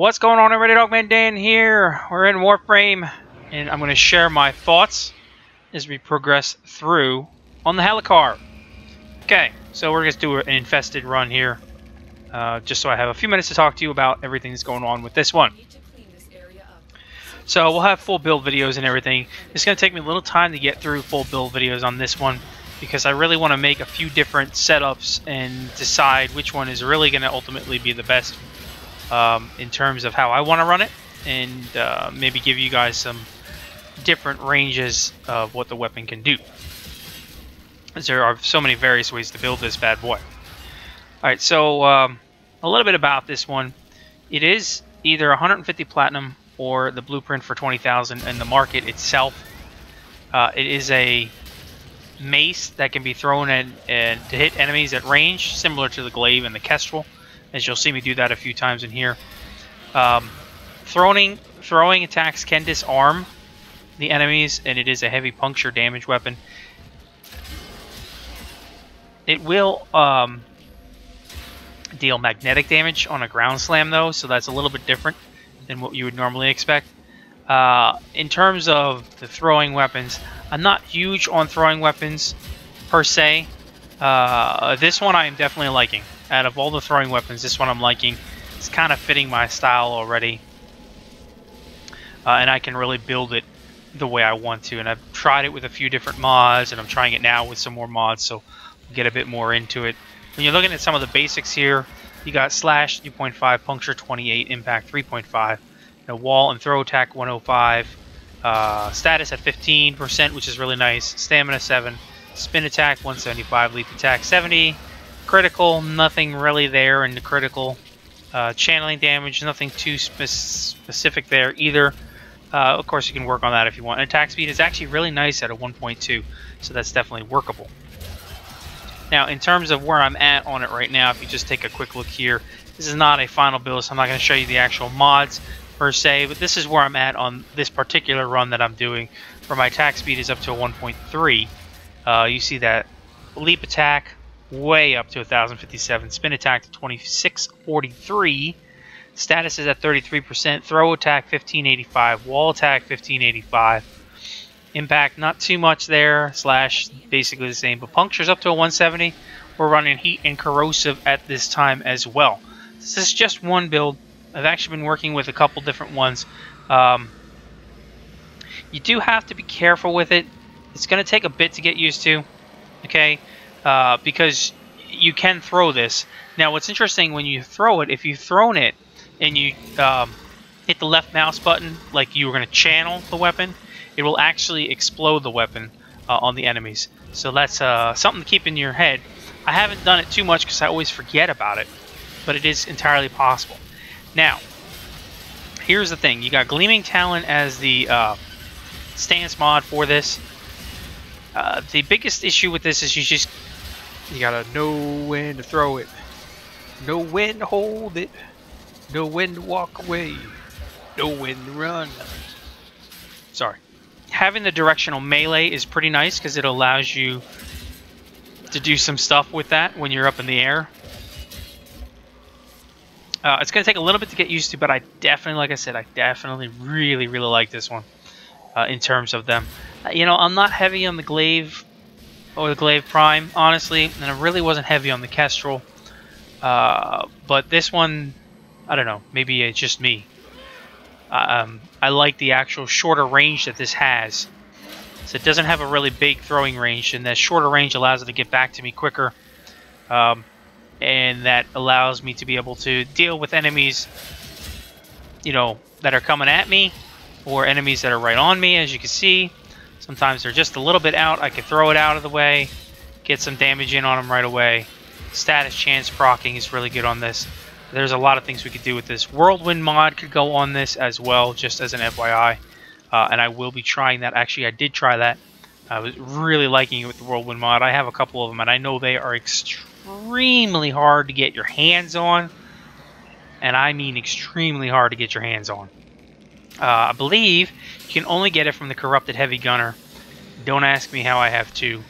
What's going on, everybody? Dogman Dan here. We're in Warframe, and I'm going to share my thoughts as we progress through on the HALIKAR. Okay, so we're going to do an infested run here, just so I have a few minutes to talk to you about everything that's going on with this one. So we'll have full build videos and everything. It's going to take me a little time to get through full build videos on this one, because I really want to make a few different setups and decide which one is really going to ultimately be the best in terms of how I want to run it, and maybe give you guys some different ranges of what the weapon can do, as there are so many various ways to build this bad boy. Alright, so a little bit about this one. It is either 150 platinum or the blueprint for 20,000 in the market itself. It is a mace that can be thrown in and to hit enemies at range, similar to the glaive and the kestrel, as you'll see me do that a few times in here. Throwing attacks can disarm the enemies, and it is a heavy puncture damage weapon. It will deal magnetic damage on a ground slam, though, so that's a little bit different than what you would normally expect. In terms of the throwing weapons, I'm not huge on throwing weapons per se. This one I am definitely liking. Out of all the throwing weapons, this one I'm liking. It's kind of fitting my style already, and I can really build it the way I want to. And I've tried it with a few different mods, and I'm trying it now with some more mods, so we'll get a bit more into it. When you're looking at some of the basics here, you got slash 2.5, puncture 28, impact 3.5, wall and throw attack 105, status at 15%, which is really nice, stamina 7, spin attack 175, leap attack 70, critical, nothing really there in the critical, channeling damage, nothing too specific there either. Of course, you can work on that if you want. And attack speed is actually really nice at a 1.2, so that's definitely workable. Now, in terms of where I'm at on it right now, if you just take a quick look here, this is not a final build, so I'm not going to show you the actual mods per se, but this is where I'm at on this particular run that I'm doing, where my attack speed is up to a 1.3. You see that leap attack way up to 1057, spin attack to 2643, status is at 33%, throw attack 1585, wall attack 1585, impact not too much there, slash basically the same, but puncture's up to a 170. We're running heat and corrosive at this time as well. This is just one build. I've actually been working with a couple different ones. You do have to be careful with it. It's going to take a bit to get used to, okay? Because you can throw this. Now, what's interesting, when you throw it, if you've thrown it and you hit the left mouse button like you were going to channel the weapon, it will actually explode the weapon on the enemies. So that's something to keep in your head. I haven't done it too much because I always forget about it, but it is entirely possible. Now, here's the thing. You got Gleaming Talent as the stance mod for this. The biggest issue with this is you gotta know when to throw it, know when to hold it, know when to walk away, know when to run. Sorry. Having the directional melee is pretty nice because it allows you to do some stuff with that when you're up in the air. It's going to take a little bit to get used to, but I definitely, like I said, I definitely really like this one in terms of them. You know, I'm not heavy on the glaive or the glaive prime, honestly, and I really wasn't heavy on the kestrel. But this one, I don't know, maybe it's just me. I like the actual shorter range that this has. So it doesn't have a really big throwing range, and that shorter range allows it to get back to me quicker. And that allows me to be able to deal with enemies, you know, that are coming at me, or enemies that are right on me. As you can see, sometimes they're just a little bit out. I can throw it out of the way, get some damage in on them right away. Status chance proccing is really good on this. There's a lot of things we could do with this. Whirlwind mod could go on this as well, just as an FYI. And I will be trying that. Actually, I did try that. I was really liking it with the Whirlwind mod. I have a couple of them, and I know they are extremely hard to get your hands on. And I mean extremely hard to get your hands on. I believe you can only get it from the Corrupted Heavy Gunner. Don't ask me how I have two,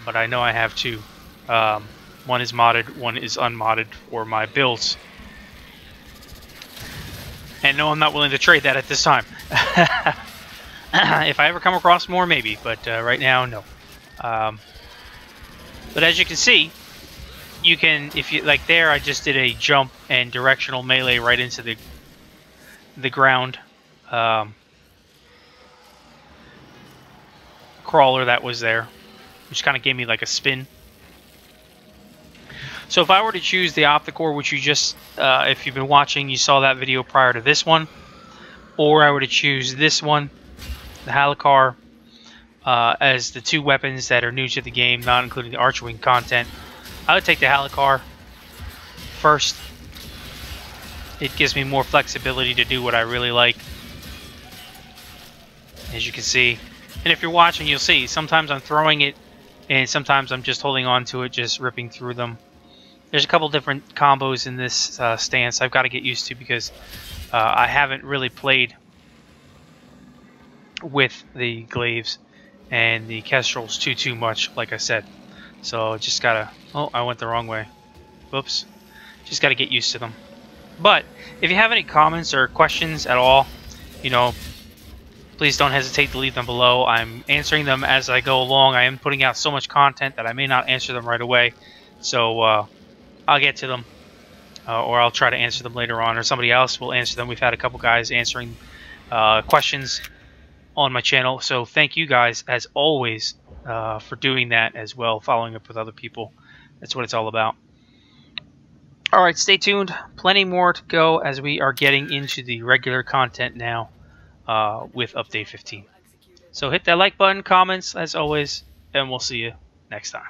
but I know I have two. One is modded, one is unmodded for my builds. And And no, I'm not willing to trade that at this time. If I ever come across more, maybe, but right now, no. But as you can see, you can, if you like there, I just did a jump and directional melee right into the ground crawler that was there, which kind of gave me like a spin. So if I were to choose the Opticore, which you just, if you've been watching, you saw that video prior to this one, or I were to choose this one, the HALIKAR, as the two weapons that are new to the game, not including the Archwing content, I would take the HALIKAR first. It gives me more flexibility to do what I really like, as you can see. And if you're watching, you'll see, sometimes I'm throwing it, and sometimes I'm just holding on to it, just ripping through them. There's a couple different combos in this stance I've got to get used to, because I haven't really played with the glaives and the kestrels too much, like I said. So just gotta... Oh, I went the wrong way. Whoops. Just gotta get used to them. But if you have any comments or questions at all, you know, please don't hesitate to leave them below. I'm answering them as I go along. I am putting out so much content that I may not answer them right away. So I'll get to them, or I'll try to answer them later on, or somebody else will answer them. We've had a couple guys answering questions on my channel, so thank you guys as always for doing that as well, following up with other people. That's what it's all about. Alright, stay tuned. Plenty more to go as we are getting into the regular content now with Update 15. So hit that like button, comments as always, and we'll see you next time.